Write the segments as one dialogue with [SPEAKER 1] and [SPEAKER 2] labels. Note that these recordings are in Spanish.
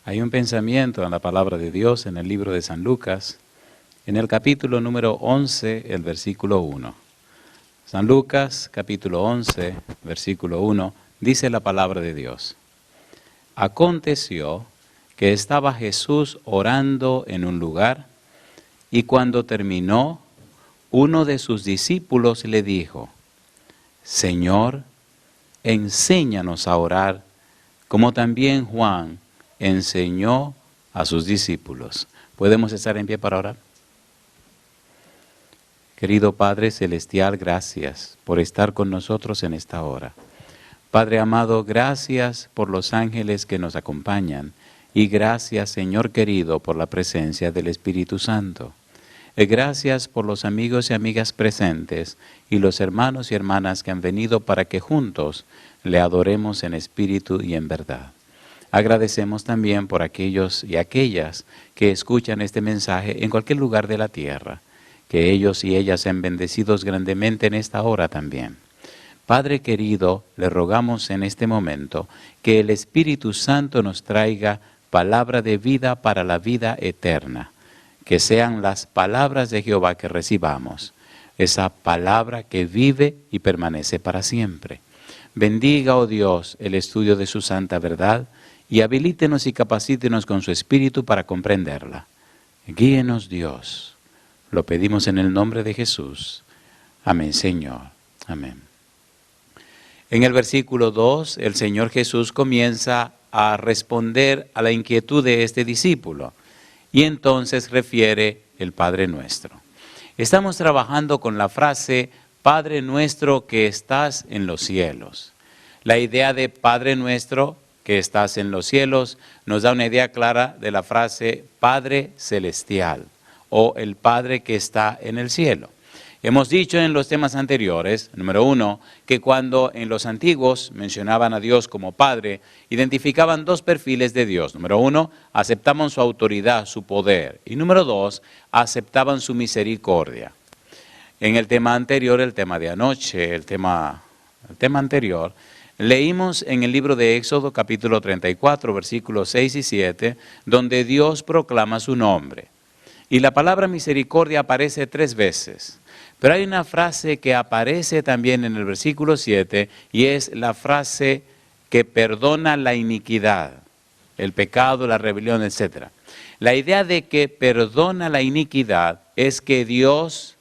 [SPEAKER 1] Hay un pensamiento en la palabra de Dios en el libro de San Lucas, en el capítulo número 11, el versículo 1. San Lucas, capítulo 11, versículo 1, dice la palabra de Dios. Aconteció que estaba Jesús orando en un lugar, y cuando terminó, uno de sus discípulos le dijo, Señor, enséñanos a orar, como también Juan enseñó a sus discípulos. ¿Podemos estar en pie para orar? Querido Padre Celestial, gracias por estar con nosotros en esta hora. Padre amado, gracias por los ángeles que nos acompañan y gracias, Señor querido, por la presencia del Espíritu Santo. Gracias por los amigos y amigas presentes y los hermanos y hermanas que han venido para que juntos le adoremos en espíritu y en verdad. Agradecemos también por aquellos y aquellas que escuchan este mensaje en cualquier lugar de la tierra, que ellos y ellas sean bendecidos grandemente en esta hora también. Padre querido, le rogamos en este momento que el Espíritu Santo nos traiga palabra de vida para la vida eterna. Que sean las palabras de Jehová que recibamos, esa palabra que vive y permanece para siempre. Bendiga, oh Dios, el estudio de su santa verdad y habilítenos y capacítenos con su Espíritu para comprenderla. Guíenos, Dios. Lo pedimos en el nombre de Jesús. Amén, Señor. Amén. En el versículo 2, el Señor Jesús comienza a responder a la inquietud de este discípulo. Y entonces refiere el Padre Nuestro. Estamos trabajando con la frase, Padre Nuestro que estás en los cielos. La idea de Padre Nuestro que estás en los cielos nos da una idea clara de la frase Padre Celestial o el Padre que está en el cielo. Hemos dicho en los temas anteriores, número 1, que cuando en los antiguos mencionaban a Dios como Padre, identificaban dos perfiles de Dios. Número 1, aceptaban su autoridad, su poder. Y número 2, aceptaban su misericordia. En el tema anterior, el tema de anoche, el tema anterior, leímos en el libro de Éxodo capítulo 34, versículos 6 y 7, donde Dios proclama su nombre. Y la palabra misericordia aparece 3 veces. Pero hay una frase que aparece también en el versículo 7 y es la frase que perdona la iniquidad, el pecado, la rebelión, etc. La idea de que perdona la iniquidad es que Dios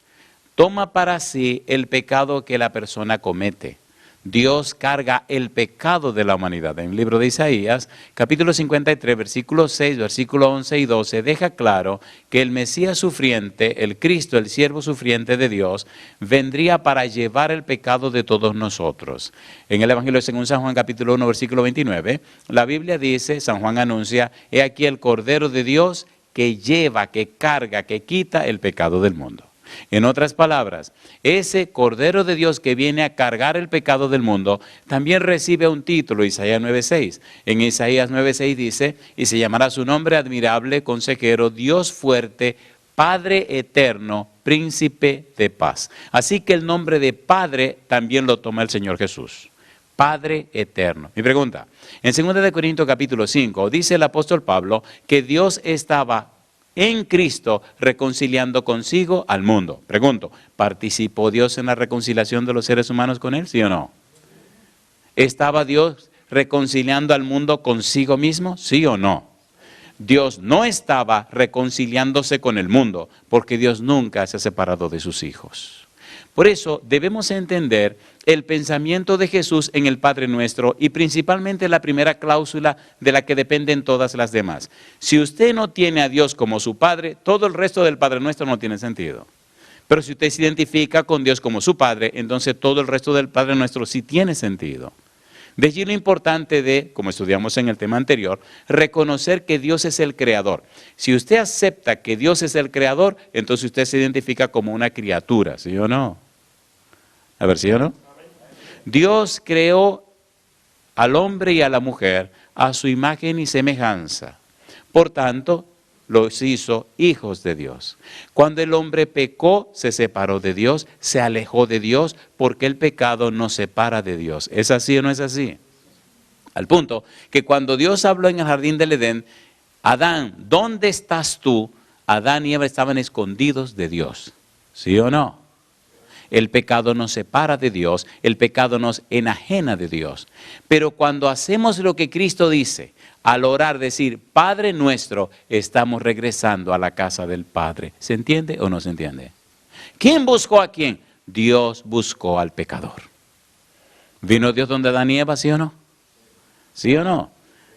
[SPEAKER 1] toma para sí el pecado que la persona comete. Dios carga el pecado de la humanidad. En el libro de Isaías, capítulo 53, versículos 6, versículo 11 y 12, deja claro que el Mesías sufriente, el Cristo, el siervo sufriente de Dios, vendría para llevar el pecado de todos nosotros. En el Evangelio según San Juan, capítulo 1, versículo 29, la Biblia dice, San Juan anuncia, he aquí el Cordero de Dios que lleva, que carga, que quita el pecado del mundo. En otras palabras, ese Cordero de Dios que viene a cargar el pecado del mundo, también recibe un título, Isaías 9:6. En Isaías 9:6 dice, y se llamará su nombre admirable, consejero, Dios fuerte, Padre eterno, príncipe de paz. Así que el nombre de Padre también lo toma el Señor Jesús. Padre eterno. Mi pregunta, en 2 Corintios capítulo 5, dice el apóstol Pablo que Dios estaba en Cristo reconciliando consigo al mundo. Pregunto, ¿participó Dios en la reconciliación de los seres humanos con Él? ¿Sí o no? ¿Estaba Dios reconciliando al mundo consigo mismo? ¿Sí o no? Dios no estaba reconciliándose con el mundo, porque Dios nunca se ha separado de sus hijos. Por eso debemos entender el pensamiento de Jesús en el Padre Nuestro y principalmente la primera cláusula de la que dependen todas las demás. Si usted no tiene a Dios como su Padre, todo el resto del Padre Nuestro no tiene sentido. Pero si usted se identifica con Dios como su Padre, entonces todo el resto del Padre Nuestro sí tiene sentido. De allí lo importante de, como estudiamos en el tema anterior, reconocer que Dios es el creador. Si usted acepta que Dios es el creador, entonces usted se identifica como una criatura, ¿sí o no? A ver, ¿sí o no? Dios creó al hombre y a la mujer a su imagen y semejanza. Por tanto, los hizo hijos de Dios. Cuando el hombre pecó, se separó de Dios, se alejó de Dios, porque el pecado nos separa de Dios. ¿Es así o no es así? Al punto que cuando Dios habló en el jardín del Edén, Adán, ¿dónde estás tú? Adán y Eva estaban escondidos de Dios. ¿Sí o no? El pecado nos separa de Dios, el pecado nos enajena de Dios. Pero cuando hacemos lo que Cristo dice, al orar, decir, Padre nuestro, estamos regresando a la casa del Padre. ¿Se entiende o no se entiende? ¿Quién buscó a quién? Dios buscó al pecador. ¿Vino Dios donde Adán y Eva, sí o no? ¿Sí o no?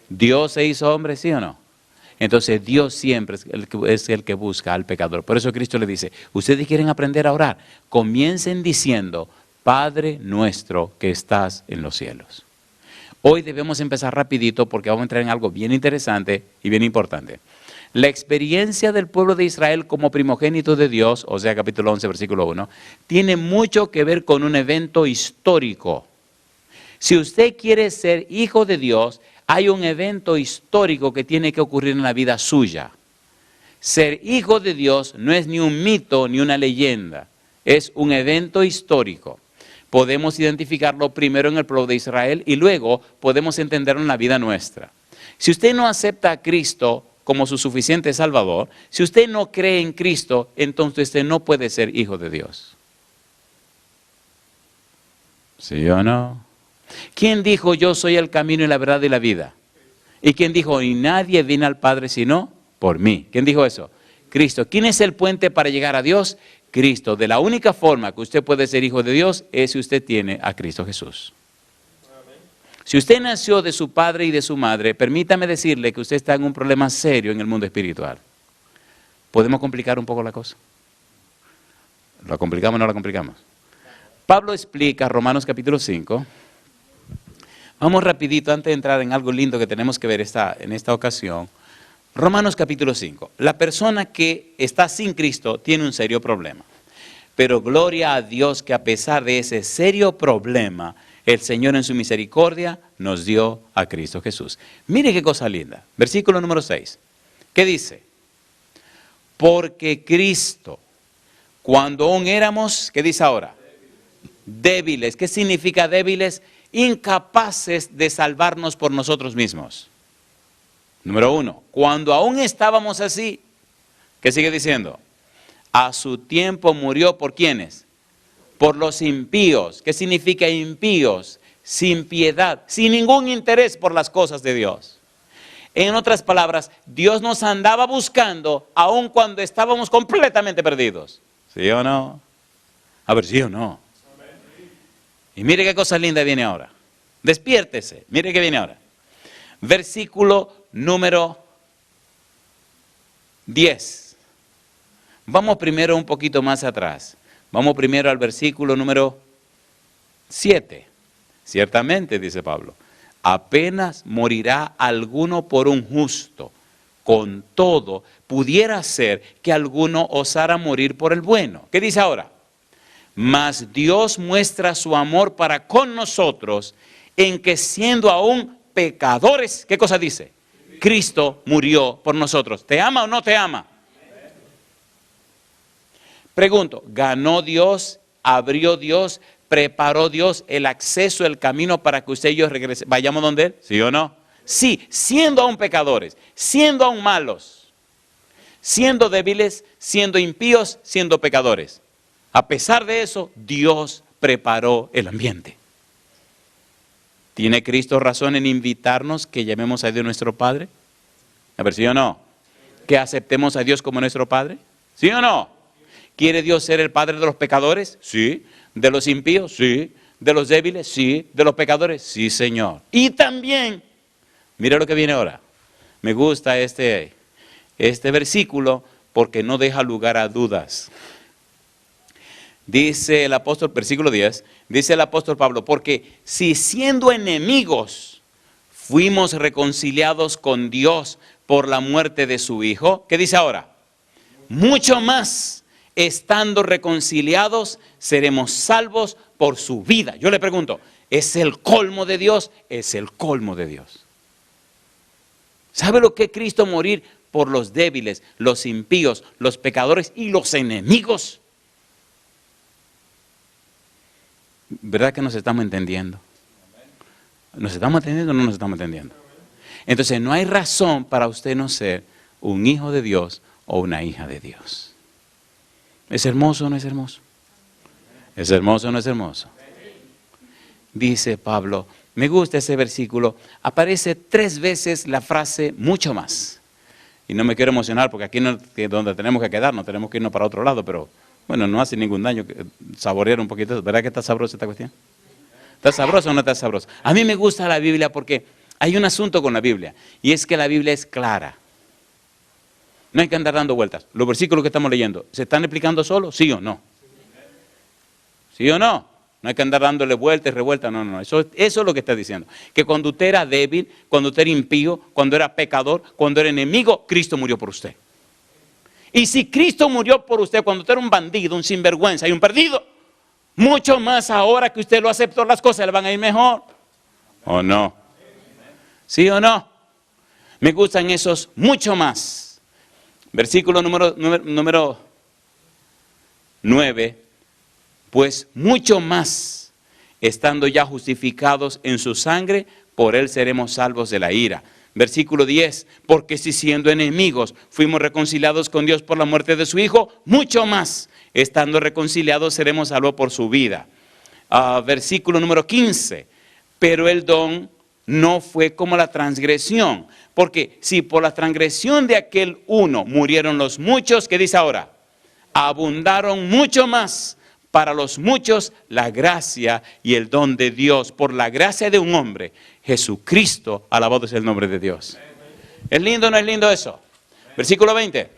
[SPEAKER 1] ¿Dios se hizo hombre, sí o no? Entonces Dios siempre es el que busca al pecador. Por eso Cristo le dice, ustedes quieren aprender a orar, comiencen diciendo, Padre nuestro que estás en los cielos. Hoy debemos empezar rapidito porque vamos a entrar en algo bien interesante y bien importante. La experiencia del pueblo de Israel como primogénito de Dios, o sea, capítulo 11, versículo 1, tiene mucho que ver con un evento histórico. Si usted quiere ser hijo de Dios, hay un evento histórico que tiene que ocurrir en la vida suya. Ser hijo de Dios no es ni un mito ni una leyenda, es un evento histórico. Podemos identificarlo primero en el pueblo de Israel y luego podemos entenderlo en la vida nuestra. Si usted no acepta a Cristo como su suficiente Salvador, si usted no cree en Cristo, entonces usted no puede ser hijo de Dios. ¿Sí o no? ¿Quién dijo yo soy el camino y la verdad y la vida? ¿Y quién dijo y nadie viene al Padre sino por mí? ¿Quién dijo eso? Cristo. ¿Quién es el puente para llegar a Dios? Cristo. De la única forma que usted puede ser hijo de Dios es si usted tiene a Cristo Jesús. Si usted nació de su padre y de su madre, permítame decirle que usted está en un problema serio en el mundo espiritual. ¿Podemos complicar un poco la cosa? ¿La complicamos o no la complicamos? Pablo explica, Romanos capítulo 5. Vamos rapidito antes de entrar en algo lindo que tenemos que ver en esta ocasión. Romanos capítulo 5. La persona que está sin Cristo tiene un serio problema. Pero gloria a Dios que a pesar de ese serio problema, el Señor en su misericordia nos dio a Cristo Jesús. Mire qué cosa linda. Versículo número 6. ¿Qué dice? Porque Cristo, cuando aún éramos, ¿qué dice ahora? Débiles. ¿Qué significa débiles? Incapaces de salvarnos por nosotros mismos. Número 1, cuando aún estábamos así, ¿qué sigue diciendo? A su tiempo murió ¿por quiénes? Por los impíos. ¿Qué significa impíos? Sin piedad, sin ningún interés por las cosas de Dios. En otras palabras, Dios nos andaba buscando aun cuando estábamos completamente perdidos. ¿Sí o no? A ver, ¿sí o no? Y mire qué cosa linda viene ahora. Despiértese, mire qué viene ahora. Versículo número 10. Vamos primero un poquito más atrás. Vamos primero al versículo número 7. Ciertamente, dice Pablo, apenas morirá alguno por un justo. Con todo, pudiera ser que alguno osara morir por el bueno. ¿Qué dice ahora? Mas Dios muestra su amor para con nosotros en que siendo aún pecadores, ¿qué cosa dice? Cristo murió por nosotros. ¿Te ama o no te ama? Pregunto, ¿ganó Dios, abrió Dios, preparó Dios el acceso, el camino para que usted y yo vayamos donde Él? ¿Sí o no? Sí, siendo aún pecadores, siendo aún malos, siendo débiles, siendo impíos, siendo pecadores. A pesar de eso, Dios preparó el ambiente. ¿Tiene Cristo razón en invitarnos que llamemos a Dios nuestro Padre? A ver, ¿sí o no? ¿Que aceptemos a Dios como nuestro Padre? ¿Sí o no? ¿Quiere Dios ser el Padre de los pecadores? Sí. ¿De los impíos? Sí. ¿De los débiles? Sí. ¿De los pecadores? Sí, Señor. Y también, mira lo que viene ahora. Me gusta este versículo porque no deja lugar a dudas. Dice el apóstol, versículo 10, dice el apóstol Pablo, porque si siendo enemigos fuimos reconciliados con Dios por la muerte de su Hijo, ¿qué dice ahora? Mucho más, estando reconciliados, seremos salvos por su vida. Yo le pregunto, ¿es el colmo de Dios? Es el colmo de Dios. ¿Sabe lo que es Cristo morir por los débiles, los impíos, los pecadores y los enemigos? ¿Verdad que nos estamos entendiendo? ¿Nos estamos entendiendo o no nos estamos entendiendo? Entonces no hay razón para usted no ser un hijo de Dios o una hija de Dios. ¿Es hermoso o no es hermoso? ¿Es hermoso o no es hermoso? Dice Pablo, me gusta ese versículo, aparece 3 veces la frase mucho más. Y no me quiero emocionar porque aquí no es donde tenemos que quedarnos, tenemos que irnos para otro lado, pero bueno, no hace ningún daño saborear un poquito. ¿Verdad que está sabrosa esta cuestión? ¿Está sabrosa o no está sabrosa? A mí me gusta la Biblia porque hay un asunto con la Biblia, y es que la Biblia es clara. No hay que andar dando vueltas. Los versículos que estamos leyendo, ¿se están explicando solos? ¿Sí o no? ¿Sí o no? No hay que andar dándole vueltas y revueltas, no. Eso es lo que está diciendo. Que cuando usted era débil, cuando usted era impío, cuando era pecador, cuando era enemigo, Cristo murió por usted. Y si Cristo murió por usted cuando usted era un bandido, un sinvergüenza y un perdido, mucho más ahora que usted lo aceptó, las cosas le van a ir mejor. ¿O no? ¿Sí o no? Me gustan esos mucho más. Versículo número 9. Pues mucho más, estando ya justificados en su sangre, por él seremos salvos de la ira. Versículo 10, porque si siendo enemigos fuimos reconciliados con Dios por la muerte de su Hijo, mucho más, estando reconciliados seremos salvos por su vida. Versículo número 15, pero el don no fue como la transgresión, porque si por la transgresión de aquel uno murieron los muchos, ¿qué dice ahora? Abundaron mucho más para los muchos la gracia y el don de Dios, por la gracia de un hombre, Jesucristo, alabado es el nombre de Dios. ¿Es lindo o no es lindo eso? Versículo 20.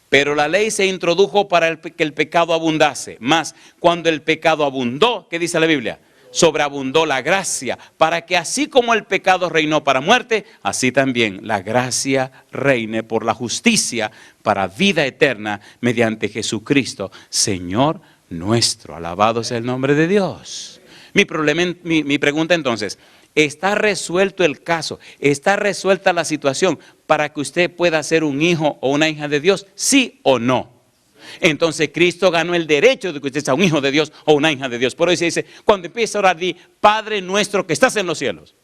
[SPEAKER 1] Pero la ley se introdujo para que el pecado abundase. Mas cuando el pecado abundó, ¿qué dice la Biblia? Sobreabundó la gracia, para que así como el pecado reinó para muerte, así también la gracia reine por la justicia para vida eterna mediante Jesucristo, Señor nuestro. Alabado sea el nombre de Dios. Mi pregunta entonces, ¿está resuelto el caso? ¿Está resuelta la situación para que usted pueda ser un hijo o una hija de Dios? ¿Sí o no? Entonces Cristo ganó el derecho de que usted sea un hijo de Dios o una hija de Dios. Por eso dice, cuando empieza a orar, di, Padre nuestro que estás en los cielos.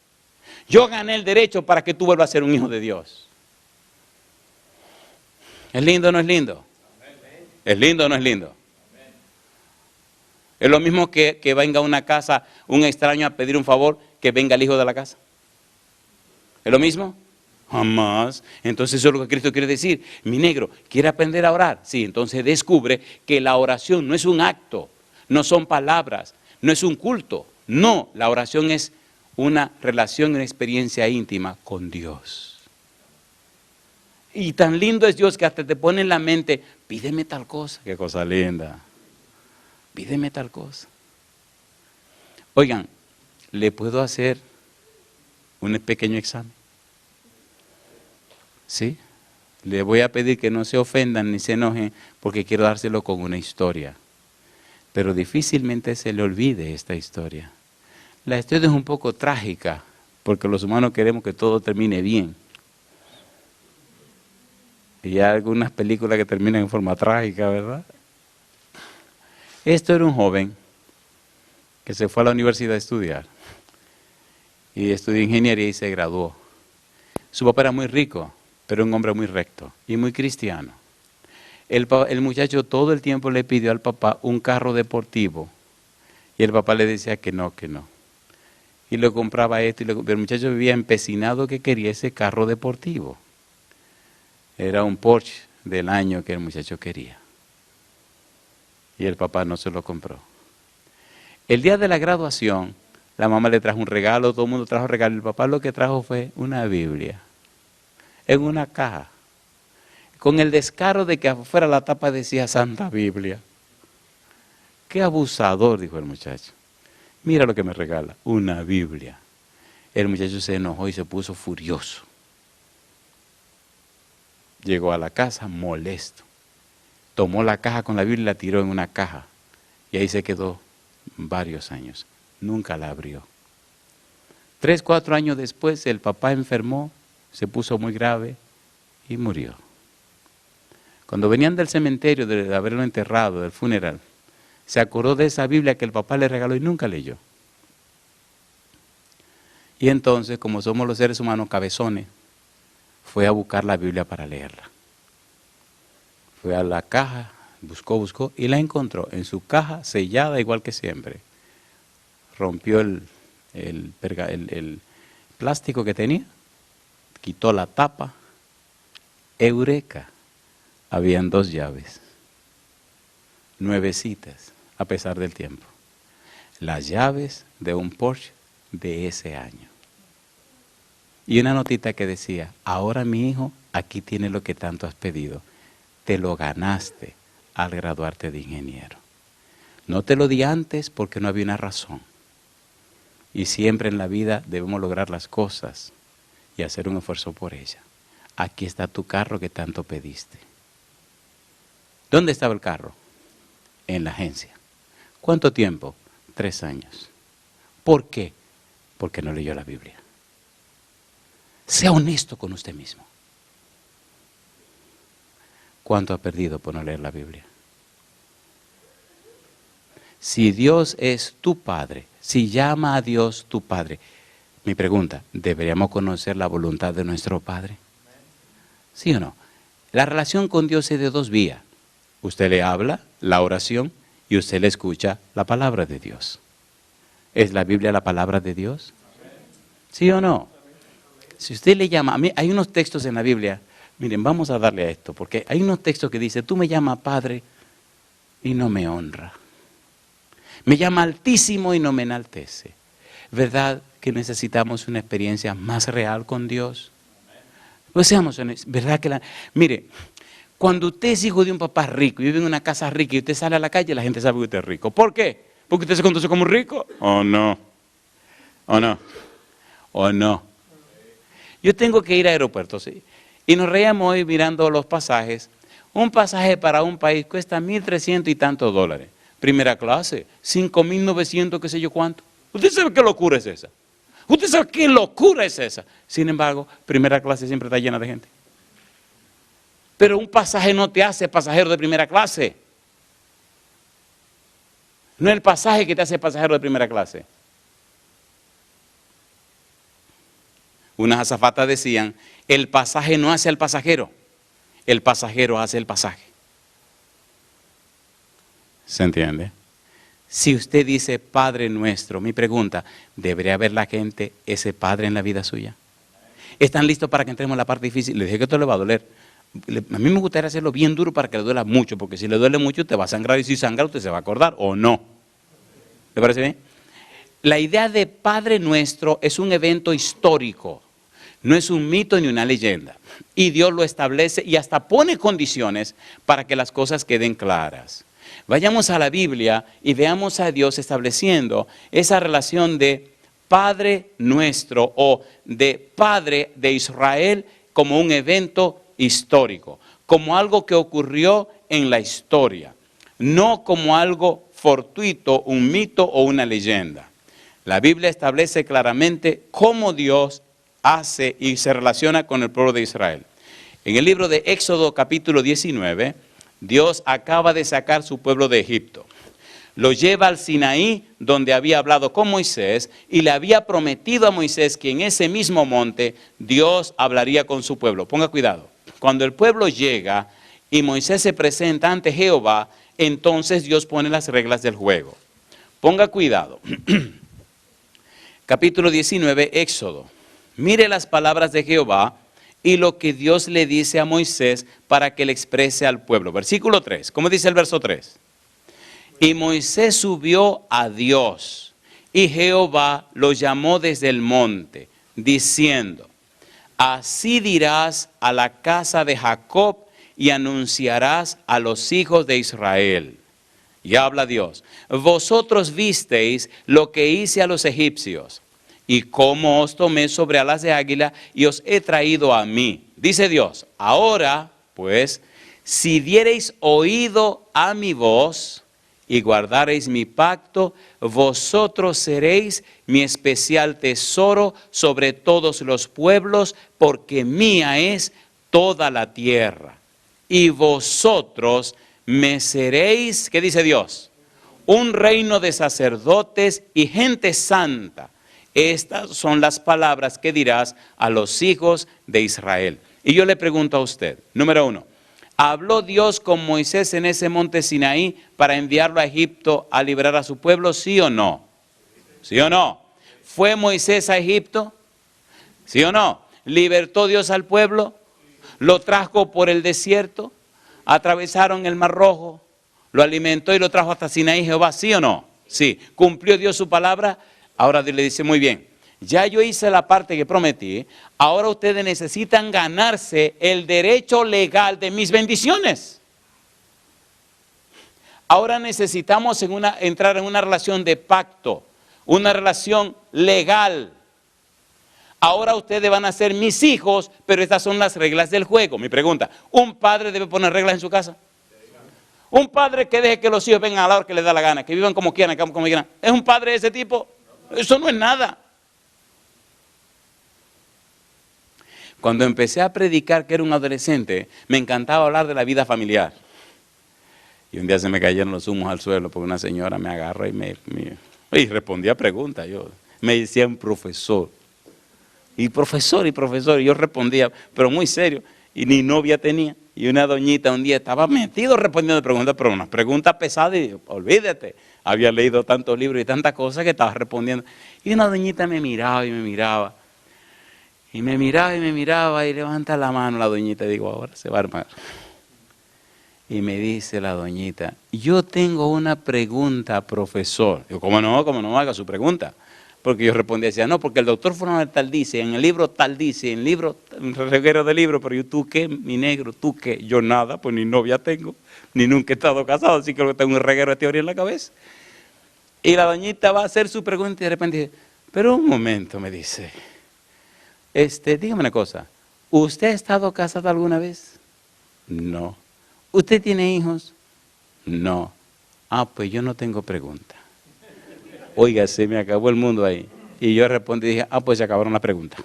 [SPEAKER 1] Yo gané el derecho para que tú vuelvas a ser un hijo de Dios. ¿Es lindo o no es lindo? ¿Es lindo o no es lindo? Es lo mismo que venga a una casa un extraño a pedir un favor, que venga el hijo de la casa. ¿Es lo mismo? Jamás. Entonces eso es lo que Cristo quiere decir. Mi negro, ¿quiere aprender a orar? Sí, entonces descubre que la oración no es un acto, no son palabras, no es un culto. No, la oración es una relación, una experiencia íntima con Dios. Y tan lindo es Dios que hasta te pone en la mente, pídeme tal cosa. Qué cosa linda. Pídeme tal cosa. Oigan, ¿le puedo hacer un pequeño examen? ¿Sí? Le voy a pedir que no se ofendan ni se enojen porque quiero dárselo con una historia. Pero difícilmente se le olvide esta historia. La historia es un poco trágica porque los humanos queremos que todo termine bien. Y hay algunas películas que terminan en forma trágica, ¿verdad? Esto era un joven que se fue a la universidad a estudiar. Y estudió ingeniería y se graduó. Su papá era muy rico, pero un hombre muy recto y muy cristiano. El muchacho todo el tiempo le pidió al papá un carro deportivo. Y el papá le decía que no, que no. Y le compraba esto. El muchacho vivía empecinado que quería ese carro deportivo. Era un Porsche del año que el muchacho quería. Y el papá no se lo compró. El día de la graduación, la mamá le trajo un regalo, todo el mundo trajo regalo. El papá lo que trajo fue una Biblia. En una caja. Con el descaro de que afuera la tapa decía Santa Biblia. Qué abusador, dijo el muchacho. Mira lo que me regala, una Biblia. El muchacho se enojó y se puso furioso. Llegó a la casa molesto. Tomó la caja con la Biblia y la tiró en una caja. Y ahí se quedó varios años. Nunca la abrió. 3, 4 años después el papá enfermó, se puso muy grave y murió. Cuando venían del cementerio de haberlo enterrado, del funeral, se acordó de esa Biblia que el papá le regaló y nunca leyó. Y entonces, como somos los seres humanos cabezones, fue a buscar la Biblia para leerla. Fue a la caja, buscó y la encontró en su caja sellada igual que siempre. Rompió el plástico que tenía, quitó la tapa. ¡Eureka! Habían 2 llaves, nuevecitas, a pesar del tiempo. Las llaves de un Porsche de ese año. Y una notita que decía, ahora mi hijo, aquí tiene lo que tanto has pedido. Te lo ganaste al graduarte de ingeniero. No te lo di antes porque no había una razón. Y siempre en la vida debemos lograr las cosas y hacer un esfuerzo por ellas. Aquí está tu carro que tanto pediste. ¿Dónde estaba el carro? En la agencia. ¿Cuánto tiempo? 3 años. ¿Por qué? Porque no leyó la Biblia. Sea honesto con usted mismo. ¿Cuánto ha perdido por no leer la Biblia? Si Dios es tu Padre, si llama a Dios tu Padre, mi pregunta, ¿deberíamos conocer la voluntad de nuestro Padre? ¿Sí o no? La relación con Dios es de 2 vías. Usted le habla, la oración, y usted le escucha la palabra de Dios. ¿Es la Biblia la palabra de Dios? ¿Sí o no? Si usted le llama, a mí hay unos textos en la Biblia, miren, vamos a darle a esto, porque hay unos textos que dicen, tú me llamas Padre y no me honra. Me llama Altísimo y no me enaltece. ¿Verdad que necesitamos una experiencia más real con Dios? Pues seamos honestos, ¿verdad que mire, cuando usted es hijo de un papá rico y vive en una casa rica y usted sale a la calle, la gente sabe que usted es rico. ¿Por qué? ¿Porque usted se conduce como un rico? ¿O no? ¿O no? ¿O no? Yo tengo que ir a aeropuertos, ¿sí? Y nos reíamos hoy mirando los pasajes. Un pasaje para un país cuesta $1,300 y tantos dólares. Primera clase, 5,900, qué sé yo cuánto. ¿Usted sabe qué locura es esa? ¿Usted sabe qué locura es esa? Sin embargo, primera clase siempre está llena de gente. Pero un pasaje no te hace pasajero de primera clase. No es el pasaje que te hace pasajero de primera clase. Unas azafatas decían, el pasaje no hace al pasajero, el pasajero hace el pasaje. ¿Se entiende? Si usted dice Padre nuestro, mi pregunta, ¿debería haber la gente ese Padre en la vida suya? ¿Están listos para que entremos en la parte difícil? Le dije que esto le va a doler. A mí me gustaría hacerlo bien duro para que le duela mucho, porque si le duele mucho usted va a sangrar y si sangra usted se va a acordar o no. ¿Le parece bien? La idea de Padre nuestro es un evento histórico, no es un mito ni una leyenda. Y Dios lo establece y hasta pone condiciones para que las cosas queden claras. Vayamos a la Biblia y veamos a Dios estableciendo esa relación de Padre nuestro o de Padre de Israel como un evento histórico, como algo que ocurrió en la historia, no como algo fortuito, un mito o una leyenda. La Biblia establece claramente cómo Dios hace y se relaciona con el pueblo de Israel. En el libro de Éxodo capítulo 19, Dios acaba de sacar su pueblo de Egipto. Lo lleva al Sinaí, donde había hablado con Moisés, y le había prometido a Moisés que en ese mismo monte Dios hablaría con su pueblo. Ponga cuidado. Cuando el pueblo llega y Moisés se presenta ante Jehová, entonces Dios pone las reglas del juego. Ponga cuidado. Capítulo 19, Éxodo. Mire las palabras de Jehová y lo que Dios le dice a Moisés para que le exprese al pueblo. Versículo 3. ¿Cómo dice el verso 3? Y Moisés subió a Dios, y Jehová lo llamó desde el monte, diciendo, así dirás a la casa de Jacob y anunciarás a los hijos de Israel. Y habla Dios, vosotros visteis lo que hice a los egipcios, y cómo os tomé sobre alas de águila y os he traído a mí. Dice Dios, ahora pues, si diereis oído a mi voz y guardareis mi pacto, vosotros seréis mi especial tesoro sobre todos los pueblos, porque mía es toda la tierra. Y vosotros me seréis, ¿qué dice Dios? Un reino de sacerdotes y gente santa. estas son las palabras que dirás a los hijos de Israel. Y yo le pregunto a usted, número 1, ¿habló Dios con Moisés en ese monte Sinaí para enviarlo a Egipto a liberar a su pueblo? ¿Sí o no? ¿Sí o no? ¿Fue Moisés a Egipto? ¿Sí o no? ¿Libertó Dios al pueblo? ¿Lo trajo por el desierto? ¿Atravesaron el Mar Rojo? ¿Lo alimentó y lo trajo hasta Sinaí Jehová? ¿Sí o no? Sí. ¿Cumplió Dios su palabra? Ahora le dice, muy bien, ya yo hice la parte que prometí, ahora ustedes necesitan ganarse el derecho legal de mis bendiciones. Ahora necesitamos entrar en una relación de pacto, una relación legal. Ahora ustedes van a ser mis hijos, pero estas son las reglas del juego. Mi pregunta, ¿un padre debe poner reglas en su casa? Un padre que deje que los hijos vengan a la hora que les da la gana, que vivan como quieran, como quieran. ¿Es un padre de ese tipo? Eso no es nada. Cuando empecé a predicar que era un adolescente, me encantaba hablar de la vida familiar. Y un día se me cayeron los humos al suelo porque una señora me agarró y respondía preguntas. Me decían profesor. Y profesor, y yo respondía, pero muy serio, y ni novia tenía. Y una doñita un día estaba metido respondiendo preguntas, pero unas preguntas pesadas, y olvídate, había leído tantos libros y tantas cosas que estaba respondiendo. Y una doñita me miraba y me miraba, y me miraba, y levanta la mano la doñita, y digo, ahora se va a armar. Y me dice la doñita, yo tengo una pregunta, profesor. Digo, ¿cómo no haga su pregunta? Porque yo respondía, decía, no, porque el doctor Fulano tal dice, en el libro tal dice, en el libro, un reguero de libros, pero yo, ¿tú qué, mi negro? ¿Tú qué? Yo nada, pues ni novia tengo, ni nunca he estado casado, así que tengo un reguero de teoría en la cabeza. Y la doñita va a hacer su pregunta y de repente dice, pero un momento, me dice, dígame una cosa, ¿usted ha estado casado alguna vez? No. ¿Usted tiene hijos? No. Ah, pues yo no tengo pregunta. Oiga, se me acabó el mundo ahí. Y yo respondí y dije, pues se acabaron las preguntas.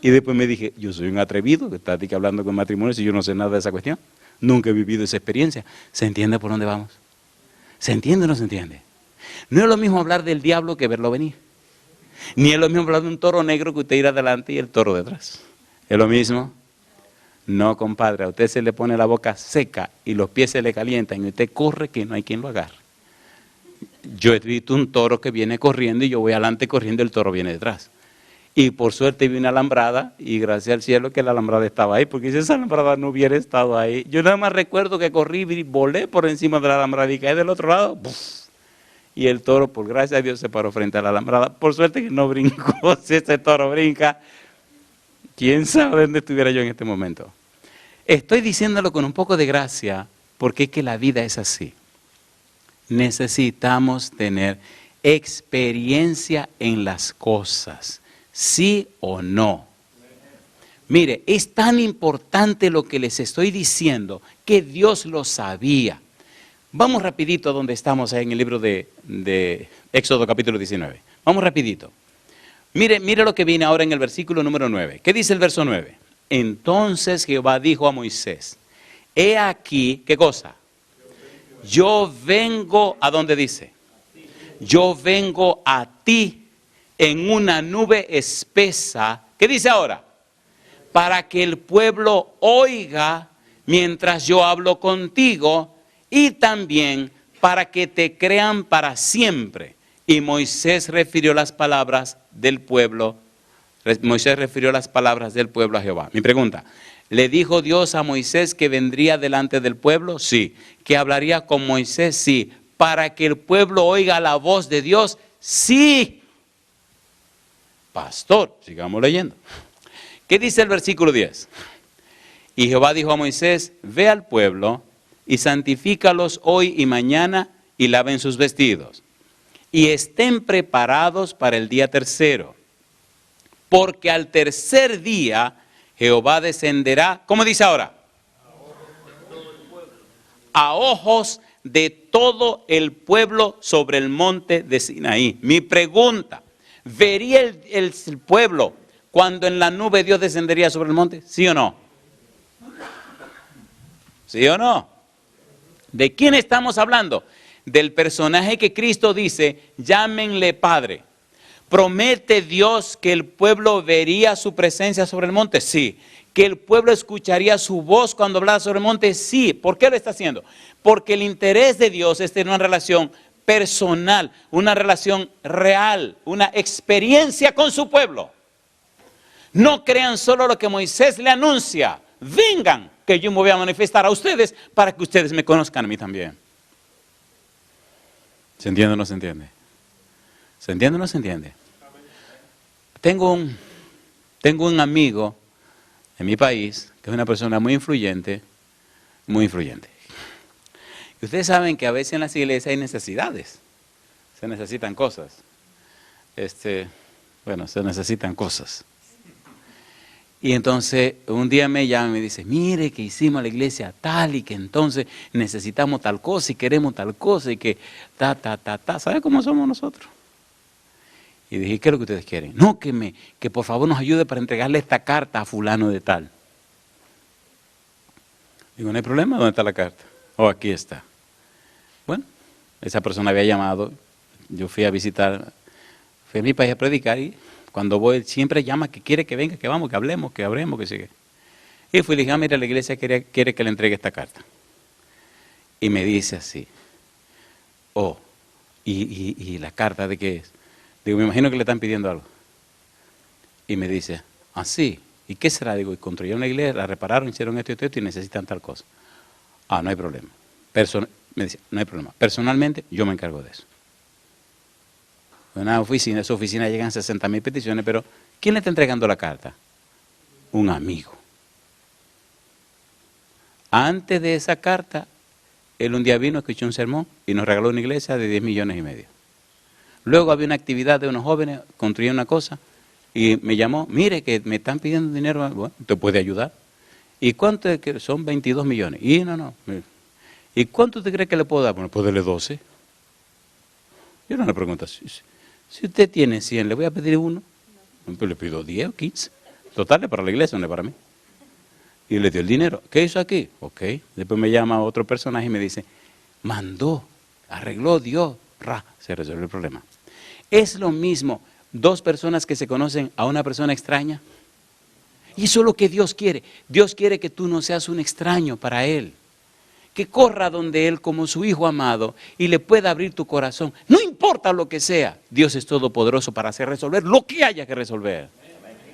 [SPEAKER 1] Y después me dije, yo soy un atrevido que está aquí hablando con matrimonios y yo no sé nada de esa cuestión. Nunca he vivido esa experiencia. ¿Se entiende por dónde vamos? ¿Se entiende o no se entiende? No es lo mismo hablar del diablo que verlo venir. Ni es lo mismo hablar de un toro negro que usted ir adelante y el toro detrás. ¿Es lo mismo? No, compadre, a usted se le pone la boca seca y los pies se le calientan y usted corre que no hay quien lo agarre. Yo he visto un toro que viene corriendo y yo voy adelante corriendo y el toro viene detrás. Y por suerte vi una alambrada y gracias al cielo que la alambrada estaba ahí, porque si esa alambrada no hubiera estado ahí, yo nada más recuerdo que corrí y volé por encima de la alambrada y caí del otro lado, ¡buf! Y el toro, por gracia a Dios, se paró frente a la alambrada. Por suerte que no brincó, si ese toro brinca, quién sabe dónde estuviera yo en este momento. Estoy diciéndolo con un poco de gracia, porque es que la vida es así. Necesitamos tener experiencia en las cosas, sí o no. Mire, es tan importante lo que les estoy diciendo que Dios lo sabía. Vamos rapidito a donde estamos en el libro de Éxodo capítulo 19. Vamos rapidito. Mire lo que viene ahora en el versículo número 9. ¿Qué dice el verso 9? Entonces Jehová dijo a Moisés, he aquí, ¿qué cosa? Yo vengo, ¿a dónde dice? Yo vengo a ti en una nube espesa. ¿Qué dice ahora? Para que el pueblo oiga mientras yo hablo contigo y también para que te crean para siempre. Y Moisés refirió las palabras del pueblo. Moisés refirió las palabras del pueblo a Jehová. Mi pregunta, ¿le dijo Dios a Moisés que vendría delante del pueblo? Sí. ¿Que hablaría con Moisés? Sí. ¿Para que el pueblo oiga la voz de Dios? Sí. Pastor, sigamos leyendo. ¿Qué dice el versículo 10? Y Jehová dijo a Moisés, ve al pueblo y santifícalos hoy y mañana y laven sus vestidos. Y estén preparados para el día tercero. Porque al tercer día Jehová descenderá, ¿cómo dice ahora? A ojos de todo el pueblo sobre el monte de Sinaí. Mi pregunta, ¿vería el pueblo cuando en la nube Dios descendería sobre el monte? ¿Sí o no? ¿Sí o no? ¿De quién estamos hablando? Del personaje que Cristo dice, llámenle Padre. ¿Promete Dios que el pueblo vería su presencia sobre el monte? Sí. ¿Que el pueblo escucharía su voz cuando hablaba sobre el monte? Sí. ¿Por qué lo está haciendo? Porque el interés de Dios es tener una relación personal, una relación real, una experiencia con su pueblo. No crean solo lo que Moisés le anuncia. Vengan, que yo me voy a manifestar a ustedes para que ustedes me conozcan a mí también. ¿Se entiende o no se entiende? ¿Se entiende o no se entiende? Tengo un amigo en mi país que es una persona muy influyente, muy influyente. Y ustedes saben que a veces en las iglesias hay necesidades, se necesitan cosas. Se necesitan cosas. Y entonces un día me llama y me dice, mire que hicimos la iglesia tal y que entonces necesitamos tal cosa y queremos tal cosa y que ¿sabe cómo somos nosotros? Y dije, ¿qué es lo que ustedes quieren? No, que por favor nos ayude para entregarle esta carta a fulano de tal. Digo, no hay problema, ¿dónde está la carta? Oh, aquí está. Bueno, esa persona había llamado, yo fui a visitar, fui a mi país a predicar y cuando voy siempre llama que quiere que venga, que vamos, que hablemos, que sigue. Y fui y le dije, mira, la iglesia quiere que le entregue esta carta. Y me dice así, ¿y la carta de qué es? Digo, me imagino que le están pidiendo algo. Y me dice, sí, ¿y qué será? Digo, construyeron una iglesia, la repararon, hicieron esto y necesitan tal cosa. No hay problema. Me dice, no hay problema. Personalmente, yo me encargo de eso. En una oficina, esa oficina llegan 60,000 peticiones, pero ¿quién le está entregando la carta? Un amigo. Antes de esa carta, él un día vino, escuchó un sermón y nos regaló una iglesia de 10,5 millones. Luego había una actividad de unos jóvenes, construían una cosa y me llamó, mire que me están pidiendo dinero, bueno, ¿te puede ayudar? ¿Y cuánto es que son 22 millones? Y no. ¿Y cuánto te cree que le puedo dar? Bueno, pues dele 12. Yo no le pregunto, si usted tiene 100, ¿le voy a pedir uno? Pues le pido 10 o 15. Total, es para la iglesia, no es para mí. Y le dio el dinero. ¿Qué hizo aquí? Ok. Después me llama otro personaje y me dice, mandó, arregló, dio, se resolvió el problema. Es lo mismo, dos personas que se conocen a una persona extraña. Y eso es lo que Dios quiere. Dios quiere que tú no seas un extraño para Él. Que corra donde Él como su hijo amado y le pueda abrir tu corazón. No importa lo que sea, Dios es todopoderoso para hacer resolver lo que haya que resolver.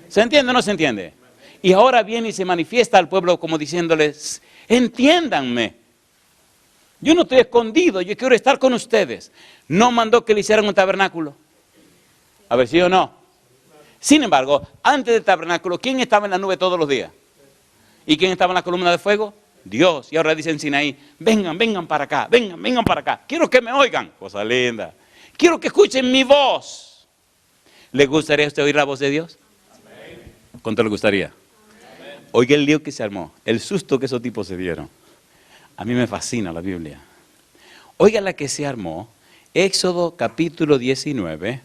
[SPEAKER 1] ¿Se entiende o no se entiende? Y ahora viene y se manifiesta al pueblo como diciéndoles, entiéndanme. Yo no estoy escondido, yo quiero estar con ustedes. No mandó que le hicieran un tabernáculo. A ver, ¿sí o no? Sin embargo, antes del tabernáculo, ¿quién estaba en la nube todos los días? ¿Y quién estaba en la columna de fuego? Dios. Y ahora dice en Sinaí, vengan para acá, vengan para acá. Quiero que me oigan, cosa linda. Quiero que escuchen mi voz. ¿Le gustaría a usted oír la voz de Dios? ¿Cuánto le gustaría? Oiga el lío que se armó, el susto que esos tipos se dieron. A mí me fascina la Biblia. Oiga la que se armó, Éxodo capítulo 19.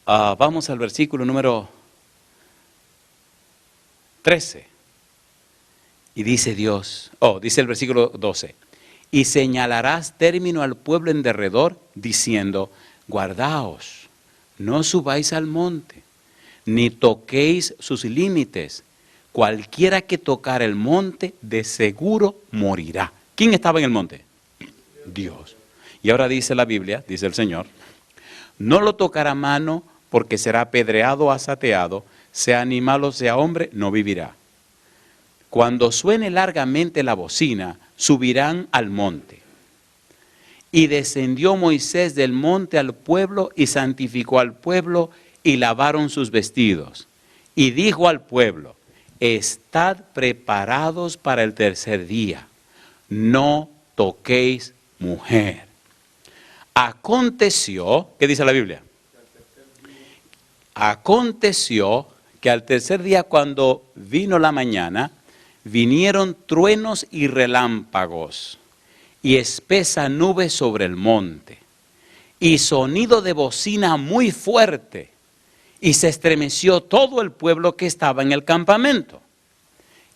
[SPEAKER 1] Vamos al versículo número 13. Y dice Dios, dice el versículo 12, y señalarás término al pueblo en derredor, diciendo, guardaos, no subáis al monte, ni toquéis sus límites. Cualquiera que tocar el monte, de seguro morirá. ¿Quién estaba en el monte? Dios. Y ahora dice la Biblia, dice el Señor, no lo tocará mano, porque será apedreado o asateado, sea animal o sea hombre, no vivirá. Cuando suene largamente la bocina, subirán al monte. Y descendió Moisés del monte al pueblo y santificó al pueblo y lavaron sus vestidos. Y dijo al pueblo, estad preparados para el tercer día, no toquéis mujer. Aconteció, ¿qué dice la Biblia? Aconteció que al tercer día, cuando vino la mañana, vinieron truenos y relámpagos, y espesa nube sobre el monte, y sonido de bocina muy fuerte, y se estremeció todo el pueblo que estaba en el campamento.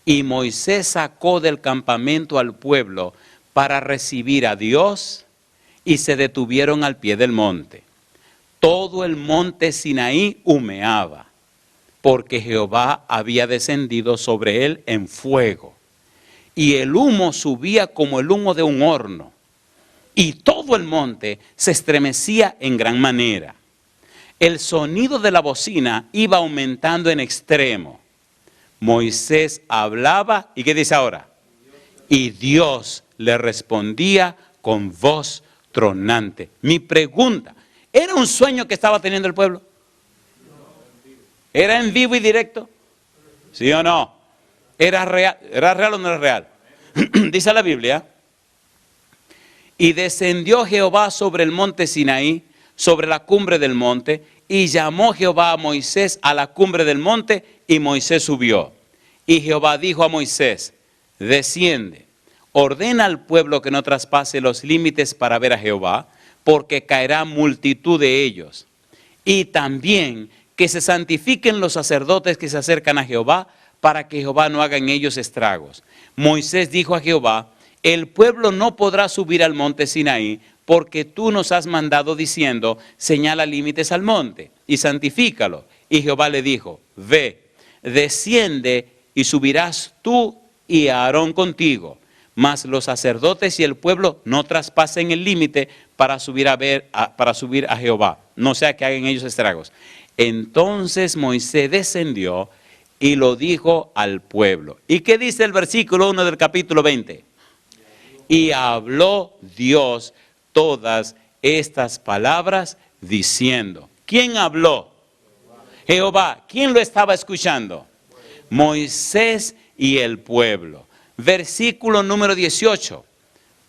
[SPEAKER 1] Y Moisés sacó del campamento al pueblo para recibir a Dios, y se detuvieron al pie del monte. todo el monte Sinaí humeaba, porque Jehová había descendido sobre él en fuego, y el humo subía como el humo de un horno, y todo el monte se estremecía en gran manera. El sonido de la bocina iba aumentando en extremo. Moisés hablaba, ¿y qué dice ahora? Y Dios le respondía con voz tronante. Mi pregunta, ¿era un sueño que estaba teniendo el pueblo? ¿Era en vivo y directo? ¿Sí o no? ¿Era real o no era real? Dice la Biblia, y descendió Jehová sobre el monte Sinaí, sobre la cumbre del monte, y llamó Jehová a Moisés a la cumbre del monte, y Moisés subió. Y Jehová dijo a Moisés, desciende, ordena al pueblo que no traspase los límites para ver a Jehová, porque caerá multitud de ellos. Y también que se santifiquen los sacerdotes que se acercan a Jehová, para que Jehová no haga en ellos estragos. Moisés dijo a Jehová, el pueblo no podrá subir al monte Sinaí, porque tú nos has mandado diciendo, señala límites al monte y santifícalo. Y Jehová le dijo, ve, desciende y subirás tú y Aarón contigo, mas los sacerdotes y el pueblo no traspasen el límite para subir a Jehová, no sea que hagan ellos estragos. Entonces Moisés descendió y lo dijo al pueblo. ¿Y qué dice el versículo 1 del capítulo 20? Y habló Dios todas estas palabras diciendo. ¿Quién habló? Jehová. ¿Quién lo estaba escuchando? Moisés y el pueblo. Versículo número 18.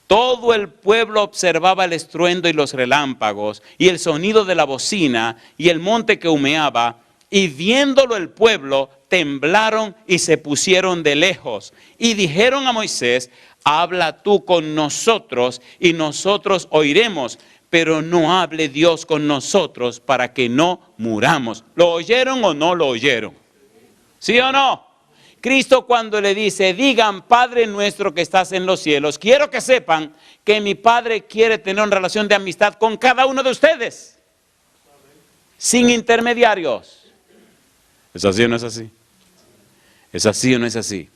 [SPEAKER 1] Todo el pueblo observaba el estruendo y los relámpagos y el sonido de la bocina y el monte que humeaba, y viéndolo el pueblo temblaron y se pusieron de lejos y dijeron a Moisés, habla tú con nosotros y nosotros oiremos, pero no hable Dios con nosotros para que no muramos. ¿Lo oyeron o no lo oyeron? ¿Sí o no? Cristo cuando le dice, digan Padre nuestro que estás en los cielos, quiero que sepan que mi Padre quiere tener una relación de amistad con cada uno de ustedes, sin intermediarios. ¿Es así o no es así? ¿Es así o no es así?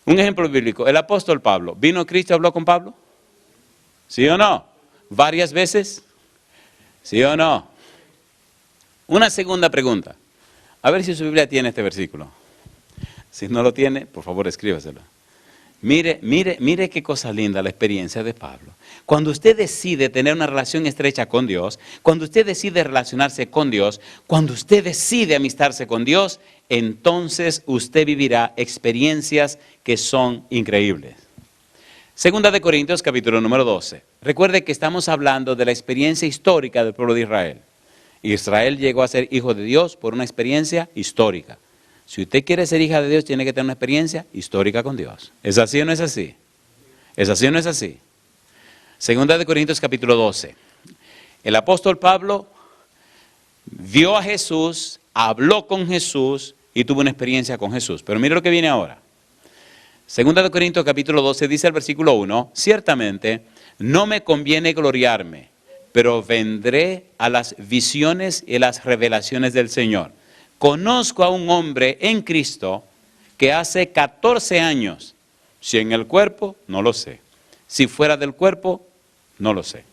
[SPEAKER 1] Un ejemplo bíblico, el apóstol Pablo, ¿vino Cristo y habló con Pablo? ¿Sí o no? ¿Varias veces? ¿Sí o no? Una segunda pregunta, a ver si su Biblia tiene este versículo. Si no lo tiene, por favor escríbaselo. Mire qué cosa linda la experiencia de Pablo. Cuando usted decide tener una relación estrecha con Dios, cuando usted decide relacionarse con Dios, cuando usted decide amistarse con Dios, entonces usted vivirá experiencias que son increíbles. Segunda de Corintios, capítulo número 12. Recuerde que estamos hablando de la experiencia histórica del pueblo de Israel. Israel llegó a ser hijo de Dios por una experiencia histórica. Si usted quiere ser hija de Dios, tiene que tener una experiencia histórica con Dios. ¿Es así o no es así? ¿Es así o no es así? Segunda de Corintios capítulo 12. El apóstol Pablo vio a Jesús, habló con Jesús y tuvo una experiencia con Jesús. Pero mire lo que viene ahora. Segunda de Corintios capítulo 12 dice el versículo 1, ciertamente no me conviene gloriarme, pero vendré a las visiones y las revelaciones del Señor. Conozco a un hombre en Cristo que hace 14 años, si en el cuerpo, no lo sé. Si fuera del cuerpo, no lo sé.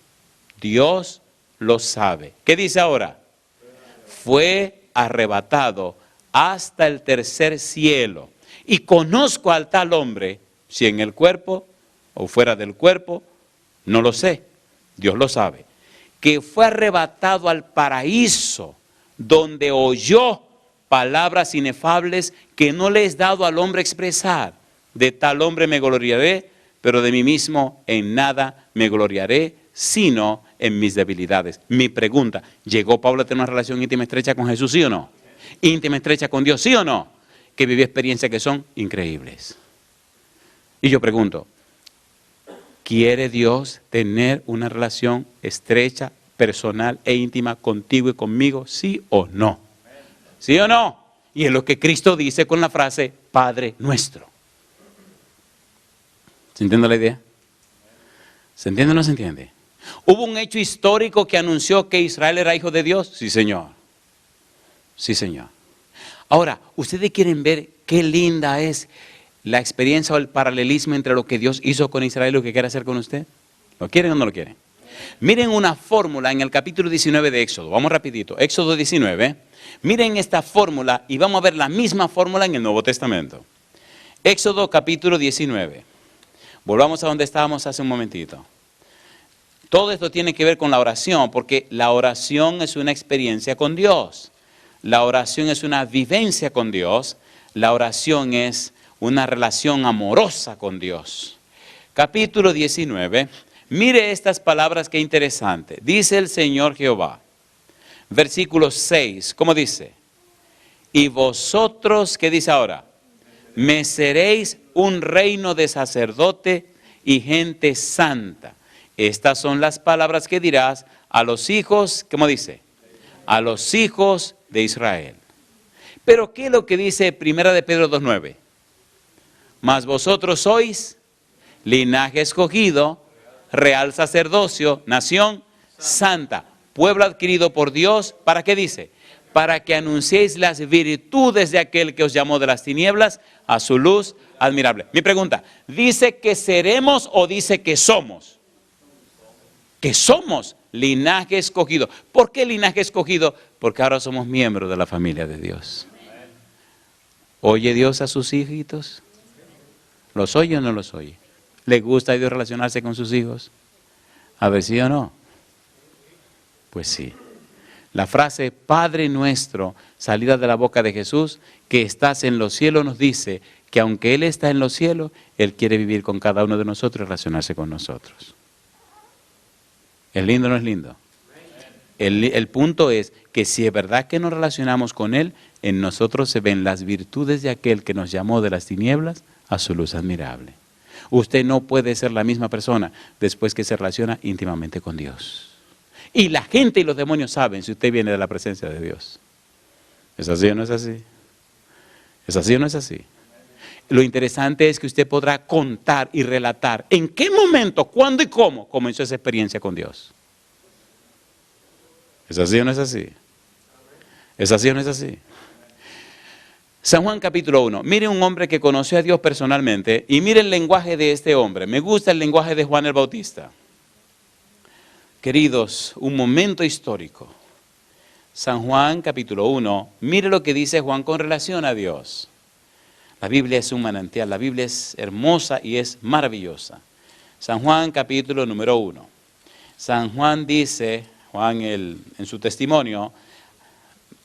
[SPEAKER 1] Dios lo sabe. ¿Qué dice ahora? Fue arrebatado hasta el tercer cielo. Y conozco al tal hombre, si en el cuerpo o fuera del cuerpo, no lo sé. Dios lo sabe. Que fue arrebatado al paraíso, donde oyó palabras inefables que no le es dado al hombre expresar. De tal hombre me gloriaré, pero de mí mismo en nada me gloriaré, sino en mis debilidades. Mi pregunta, ¿llegó Pablo a tener una relación íntima estrecha con Jesús, sí o no? ¿Íntima estrecha con Dios, sí o no? Que vivió experiencias que son increíbles. Y yo pregunto, ¿quiere Dios tener una relación estrecha, personal e íntima contigo y conmigo, sí o no? ¿Sí o no? Y es lo que Cristo dice con la frase, Padre nuestro. ¿Se entiende la idea? ¿Se entiende o no se entiende? ¿Hubo un hecho histórico que anunció que Israel era hijo de Dios? Sí, Señor. Sí, Señor. Ahora, ¿ustedes quieren ver qué linda es la experiencia o el paralelismo entre lo que Dios hizo con Israel y lo que quiere hacer con usted? ¿Lo quieren o no lo quieren? Miren una fórmula en el capítulo 19 de Éxodo. Vamos rapidito. Éxodo 19. Miren esta fórmula y vamos a ver la misma fórmula en el Nuevo Testamento. Éxodo capítulo 19. Volvamos a donde estábamos hace un momentito. Todo esto tiene que ver con la oración, porque la oración es una experiencia con Dios. La oración es una vivencia con Dios. La oración es una relación amorosa con Dios. Capítulo 19. Mire estas palabras, qué interesante. Dice el Señor Jehová. Versículo 6. ¿Cómo dice? Y vosotros, ¿qué dice ahora? Me seréis un reino de sacerdote y gente santa. Estas son las palabras que dirás a los hijos, ¿cómo dice? A los hijos de Israel. Pero ¿qué es lo que dice Primera de Pedro 2:9? Mas vosotros sois linaje escogido, real sacerdocio, nación santa, pueblo adquirido por Dios. ¿Para qué dice? Para que anunciéis las virtudes de aquel que os llamó de las tinieblas a su luz admirable. Mi pregunta, ¿dice que seremos o dice que somos? Que somos linaje escogido. ¿Por qué linaje escogido? Porque ahora somos miembros de la familia de Dios. ¿Oye Dios a sus hijitos? ¿Los oye o no los oye? ¿Le gusta a Dios relacionarse con sus hijos? A ver, ¿sí o no? Pues sí. La frase Padre nuestro, salida de la boca de Jesús, que estás en los cielos, nos dice que aunque Él está en los cielos, Él quiere vivir con cada uno de nosotros y relacionarse con nosotros. ¿Es lindo o no es lindo? El punto es que si es verdad que nos relacionamos con Él, en nosotros se ven las virtudes de aquel que nos llamó de las tinieblas a su luz admirable. Usted no puede ser la misma persona después que se relaciona íntimamente con Dios. Y la gente y los demonios saben si usted viene de la presencia de Dios. ¿Es así o no es así? ¿Es así o no es así? Lo interesante es que usted podrá contar y relatar en qué momento, cuándo y cómo comenzó esa experiencia con Dios. ¿Es así o no es así? ¿Es así o no es así? San Juan capítulo 1. Mire un hombre que conoció a Dios personalmente y mire el lenguaje de este hombre. Me gusta el lenguaje de Juan el Bautista. Queridos, un momento histórico. San Juan capítulo 1. Mire lo que dice Juan con relación a Dios. La Biblia es un manantial, la Biblia es hermosa y es maravillosa. San Juan capítulo número 1. San Juan dice, Juan en su testimonio,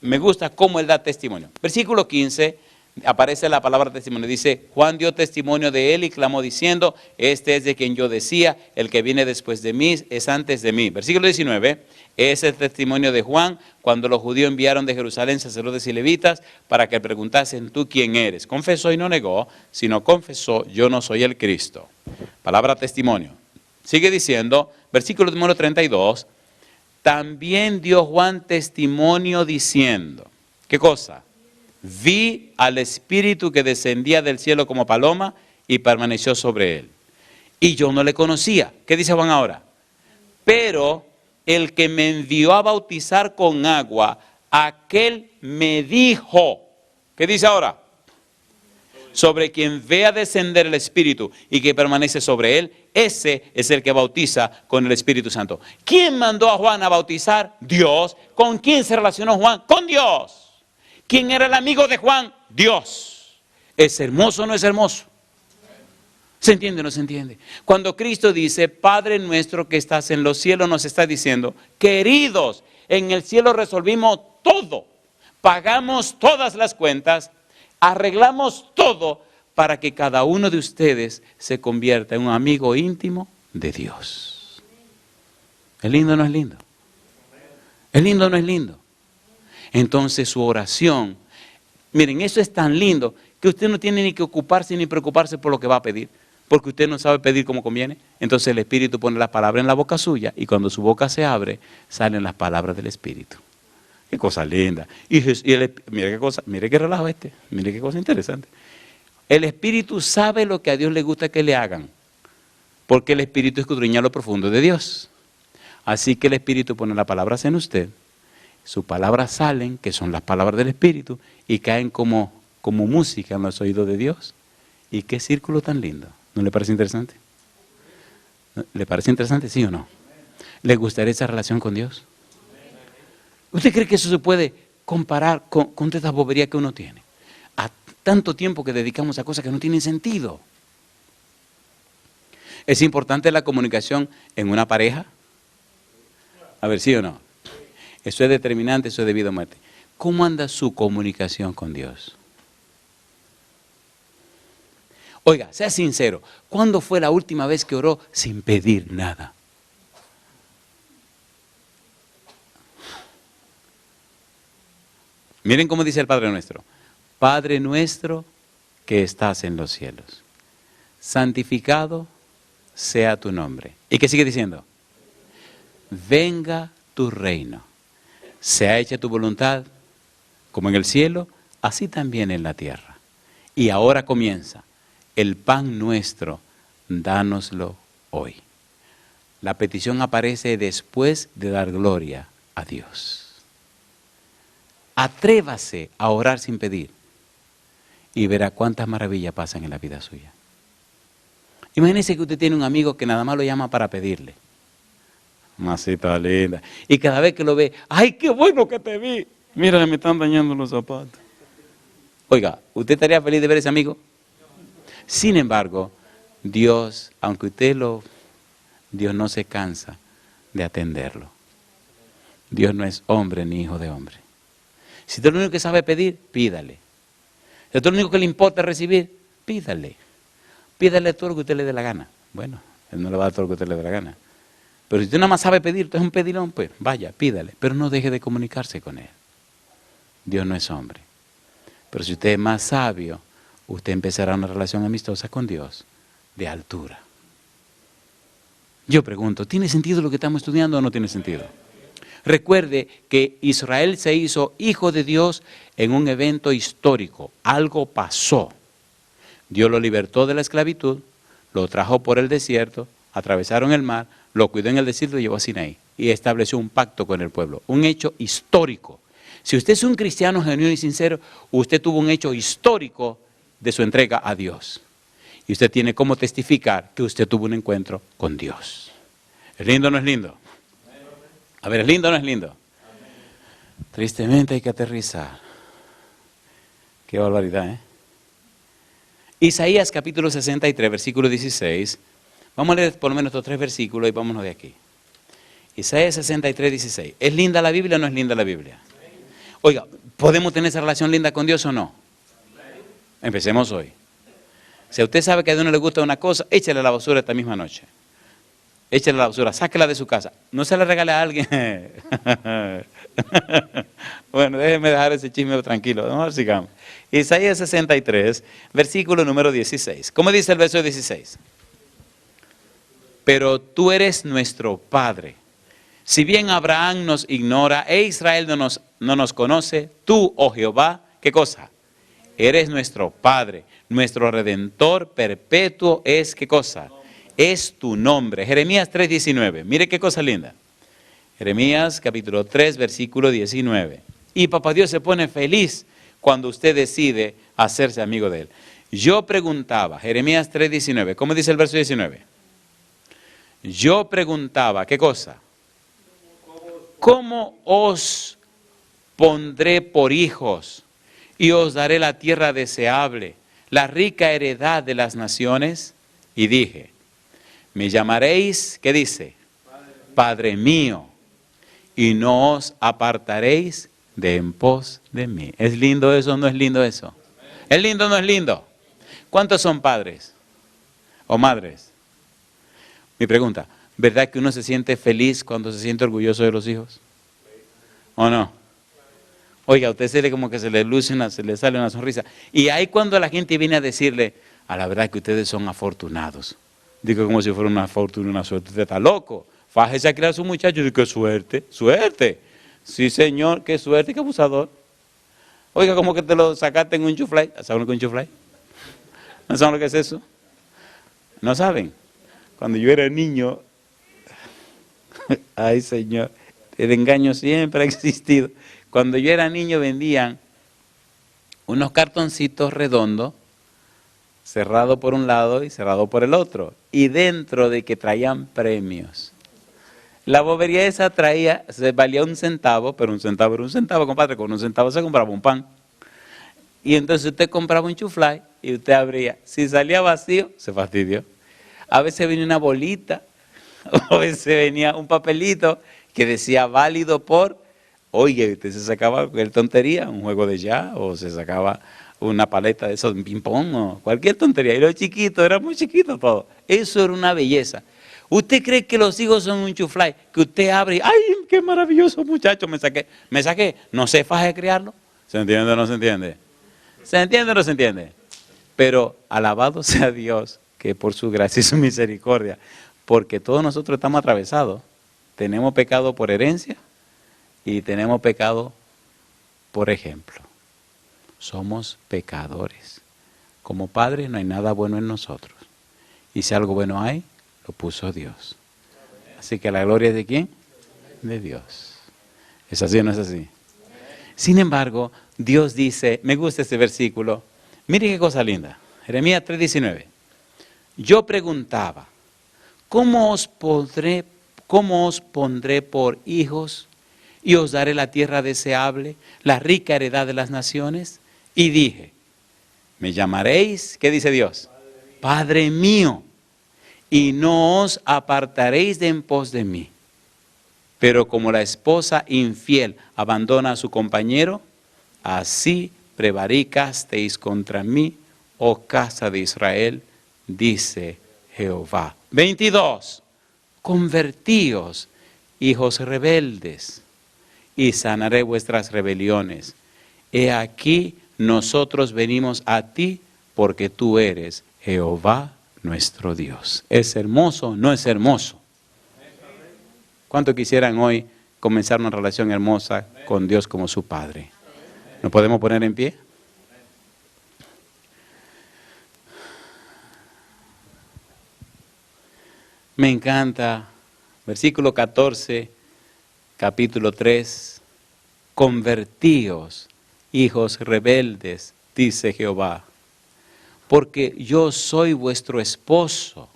[SPEAKER 1] me gusta cómo él da testimonio. Versículo 15, aparece la palabra testimonio. Dice, Juan dio testimonio de él y clamó diciendo, este es de quien yo decía, el que viene después de mí es antes de mí. Versículo 19, es el testimonio de Juan cuando los judíos enviaron de Jerusalén sacerdotes y levitas para que preguntasen, ¿tú quién eres? Confesó y no negó, sino confesó, yo no soy el Cristo. Palabra testimonio. Sigue diciendo, versículo número 32, también dio Juan testimonio diciendo, ¿qué cosa? Vi al Espíritu que descendía del cielo como paloma y permaneció sobre él. Y yo no le conocía. ¿Qué dice Juan ahora? Pero el que me envió a bautizar con agua, aquel me dijo, ¿qué dice ahora? Sobre quien vea descender el Espíritu y que permanece sobre él, ese es el que bautiza con el Espíritu Santo. ¿Quién mandó a Juan a bautizar? Dios. ¿Con quién se relacionó Juan? Con Dios. ¿Quién era el amigo de Juan? Dios. ¿Es hermoso o no es hermoso? ¿Se entiende o no se entiende? Cuando Cristo dice, Padre nuestro que estás en los cielos, nos está diciendo, queridos, en el cielo resolvimos todo, pagamos todas las cuentas, arreglamos todo para que cada uno de ustedes se convierta en un amigo íntimo de Dios. ¿Es lindo o no es lindo? ¿Es lindo o no es lindo? Entonces su oración, miren, eso es tan lindo que usted no tiene ni que ocuparse ni preocuparse por lo que va a pedir, porque usted no sabe pedir como conviene. Entonces el Espíritu pone la palabra en la boca suya y cuando su boca se abre, salen las palabras del Espíritu. Qué cosa linda. Mire qué relajo mire qué cosa interesante. El Espíritu sabe lo que a Dios le gusta que le hagan, porque el Espíritu escudriña lo profundo de Dios. Así que el Espíritu pone las palabras en usted, sus palabras salen, que son las palabras del Espíritu, y caen como música en los oídos de Dios. ¿Y qué círculo tan lindo? ¿No le parece interesante? ¿Le parece interesante, sí o no? ¿Le gustaría esa relación con Dios? ¿Usted cree que eso se puede comparar con toda esta bobería que uno tiene? A tanto tiempo que dedicamos a cosas que no tienen sentido. ¿Es importante la comunicación en una pareja? A ver, ¿sí o no? Eso es determinante, eso es de vida o muerte. ¿Cómo anda su comunicación con Dios? Oiga, sea sincero, ¿cuándo fue la última vez que oró sin pedir nada? Miren cómo dice el Padre Nuestro. Padre nuestro que estás en los cielos, santificado sea tu nombre. ¿Y qué sigue diciendo? Venga tu reino. Sea hecha tu voluntad, como en el cielo, así también en la tierra. Y ahora comienza. El pan nuestro, dánoslo hoy. La petición aparece después de dar gloria a Dios. Atrévase a orar sin pedir y verá cuántas maravillas pasan en la vida suya. Imagínese que usted tiene un amigo que nada más lo llama para pedirle. Masita linda. Y cada vez que lo ve, ¡ay, qué bueno que te vi! Mira, me están dañando los zapatos. Oiga, ¿usted estaría feliz de ver a ese amigo? Sin embargo, Dios, aunque Dios no se cansa de atenderlo. Dios no es hombre ni hijo de hombre. Si usted lo único que sabe pedir, pídale. Si usted lo único que le importa recibir, pídale. Pídale todo lo que usted le dé la gana. Bueno, Él no le va a dar todo lo que usted le dé la gana. Pero si usted nada más sabe pedir, usted es un pedilón, pues vaya, pídale. Pero no deje de comunicarse con Él. Dios no es hombre. Pero si usted es más sabio, usted empezará una relación amistosa con Dios de altura. Yo pregunto, ¿tiene sentido lo que estamos estudiando o no tiene sentido? Recuerde que Israel se hizo hijo de Dios en un evento histórico. Algo pasó. Dios lo libertó de la esclavitud, lo trajo por el desierto, atravesaron el mar, lo cuidó en el desierto y llevó a Sinaí. Y estableció un pacto con el pueblo. Un hecho histórico. Si usted es un cristiano genuino y sincero, usted tuvo un hecho histórico de su entrega a Dios. Y usted tiene como testificar que usted tuvo un encuentro con Dios. ¿Es lindo o no es lindo? A ver, ¿es lindo o no es lindo? Tristemente hay que aterrizar. Qué barbaridad, ¿eh? Isaías capítulo 63, versículo 16. Vamos a leer por lo menos estos 3 versículos y vámonos de aquí. Isaías 63, 16. ¿Es linda la Biblia o no es linda la Biblia? Oiga, ¿podemos tener esa relación linda con Dios o no? Empecemos hoy. Si a usted sabe que a Dios no le gusta una cosa, échale a la basura esta misma noche. Échale a la basura, sáquela de su casa. No se la regale a alguien. Bueno, déjeme dejar ese chisme tranquilo. Vamos, sigamos. Isaías 63, versículo número 16. ¿Cómo dice el verso 16? Pero tú eres nuestro Padre. Si bien Abraham nos ignora e Israel no nos conoce, tú, oh Jehová, ¿qué cosa? Eres nuestro Padre, nuestro Redentor perpetuo es, ¿qué cosa? Es tu nombre. Jeremías 3:19. Mire qué cosa linda. Jeremías capítulo 3, versículo 19. Y Papá Dios se pone feliz cuando usted decide hacerse amigo de Él. Yo preguntaba, Jeremías 3:19. ¿Cómo dice el verso 19? Yo preguntaba, ¿qué cosa? ¿Cómo os pondré por hijos y os daré la tierra deseable, la rica heredad de las naciones? Y dije, me llamaréis, ¿qué dice? Padre mío, y no os apartaréis de en pos de mí. ¿Es lindo eso o no es lindo eso? ¿Es lindo o no es lindo? ¿Cuántos son padres o madres? Mi pregunta, ¿verdad que uno se siente feliz cuando se siente orgulloso de los hijos? ¿O no? Oiga, a usted se le luce se le sale una sonrisa. Y ahí cuando la gente viene a decirle, a la verdad que ustedes son afortunados. Digo como si fuera una fortuna, una suerte. Usted está loco. Fájese a criar a su muchacho. Digo, qué suerte, suerte. Sí, señor, qué suerte, qué abusador. Oiga, como que te lo sacaste en un chuflay. ¿Saben lo que es un chuflay? ¿No saben lo que es eso? ¿No saben? Cuando yo era niño, Ay, Señor, el engaño siempre ha existido. Cuando yo era niño vendían unos cartoncitos redondos, cerrado por un lado y cerrado por el otro, y dentro de que traían premios. La bobería esa valía 1 centavo, pero 1 centavo era 1 centavo, compadre, con 1 centavo se compraba un pan. Y entonces usted compraba un chuflay y usted abría. Si salía vacío, se fastidió. A veces venía una bolita, a veces venía un papelito que decía válido por, oye, usted se sacaba cualquier tontería, un juego de ya, o se sacaba una paleta de esos, un ping-pong, o cualquier tontería. Y los chiquitos, era muy chiquito todo. Eso era una belleza. ¿Usted cree que los hijos son un chuflay? Que usted abre y, ¡ay, qué maravilloso muchacho! Me saqué. ¿No se faje de criarlo? ¿Se entiende o no se entiende? ¿Se entiende o no se entiende? Pero alabado sea Dios, que por su gracia y su misericordia, porque todos nosotros estamos atravesados. Tenemos pecado por herencia y tenemos pecado por ejemplo. Somos pecadores. Como padres no hay nada bueno en nosotros. Y si algo bueno hay, lo puso Dios. Así que la gloria es ¿de quién? De Dios. ¿Es así o no es así? Sin embargo, Dios dice, me gusta este versículo, mire qué cosa linda, Jeremías 3:19. Yo preguntaba, ¿cómo os pondré por hijos y os daré la tierra deseable, la rica heredad de las naciones? Y dije, me llamaréis, ¿qué dice Dios? Padre mío, y no os apartaréis de en pos de mí. Pero como la esposa infiel abandona a su compañero, así prevaricasteis contra mí, oh casa de Israel, dice Jehová. 22. Convertíos, hijos rebeldes, y sanaré vuestras rebeliones. He aquí, nosotros venimos a ti, porque tú eres Jehová nuestro Dios. ¿Es hermoso? ¿No es hermoso? ¿Cuánto quisieran hoy comenzar una relación hermosa con Dios como su Padre? ¿Nos podemos poner en pie? Me encanta, versículo 14, capítulo 3, convertíos, hijos rebeldes, dice Jehová, porque yo soy vuestro esposo,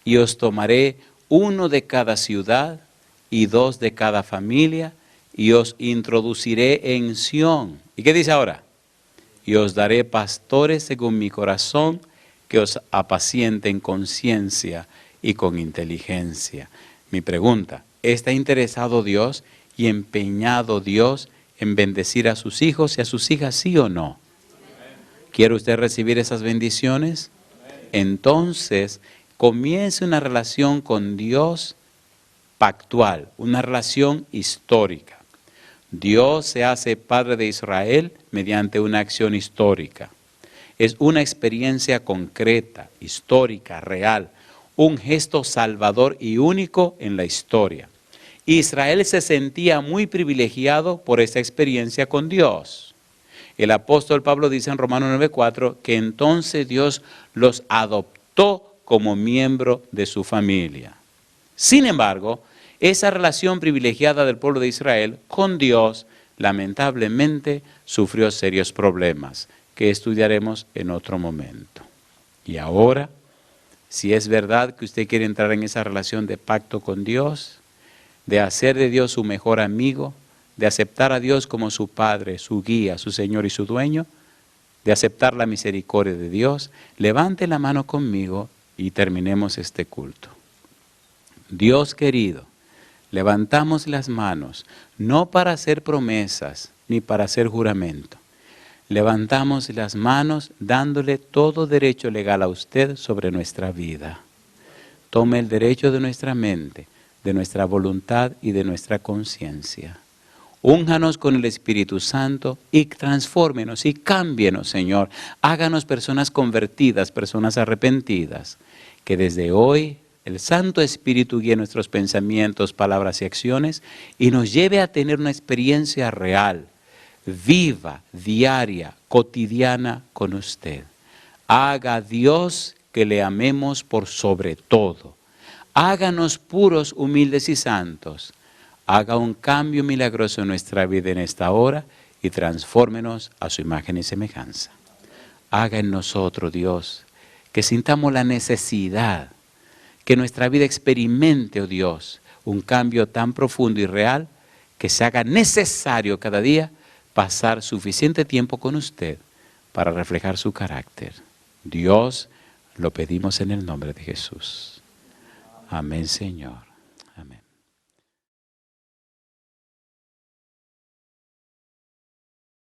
[SPEAKER 1] y os tomaré 1 de cada ciudad y 2 de cada familia, y os introduciré en Sión. ¿Y qué dice ahora? Y os daré pastores según mi corazón, que os apacienten con ciencia y con inteligencia. Mi pregunta, ¿está interesado Dios y empeñado Dios en bendecir a sus hijos y a sus hijas, sí o no? ¿Quiere usted recibir esas bendiciones? Entonces, comience una relación con Dios pactual, una relación histórica. Dios se hace Padre de Israel mediante una acción histórica. Es una experiencia concreta, histórica, real, un gesto salvador y único en la historia. Israel se sentía muy privilegiado por esa experiencia con Dios. El apóstol Pablo dice en Romanos 9:4 que entonces Dios los adoptó como miembro de su familia. Sin embargo, esa relación privilegiada del pueblo de Israel con Dios, lamentablemente, sufrió serios problemas, que estudiaremos en otro momento. Y ahora, si es verdad que usted quiere entrar en esa relación de pacto con Dios, de hacer de Dios su mejor amigo, de aceptar a Dios como su Padre, su guía, su Señor y su dueño, de aceptar la misericordia de Dios, levante la mano conmigo y terminemos este culto. Dios querido, levantamos las manos, no para hacer promesas ni para hacer juramento. Levantamos las manos dándole todo derecho legal a usted sobre nuestra vida. Tome el derecho de nuestra mente, de nuestra voluntad y de nuestra conciencia. Únjanos con el Espíritu Santo y transfórmenos y cámbienos, Señor. Háganos personas convertidas, personas arrepentidas. Que desde hoy el Santo Espíritu guíe nuestros pensamientos, palabras y acciones y nos lleve a tener una experiencia real, viva, diaria, cotidiana con usted. Haga Dios que le amemos por sobre todo. Háganos puros, humildes y santos. Haga un cambio milagroso en nuestra vida en esta hora y transfórmenos a su imagen y semejanza. Haga en nosotros, Dios, que sintamos la necesidad, que nuestra vida experimente, oh Dios, un cambio tan profundo y real que se haga necesario cada día pasar suficiente tiempo con usted para reflejar su carácter. Dios, lo pedimos en el nombre de Jesús. Amén, Señor.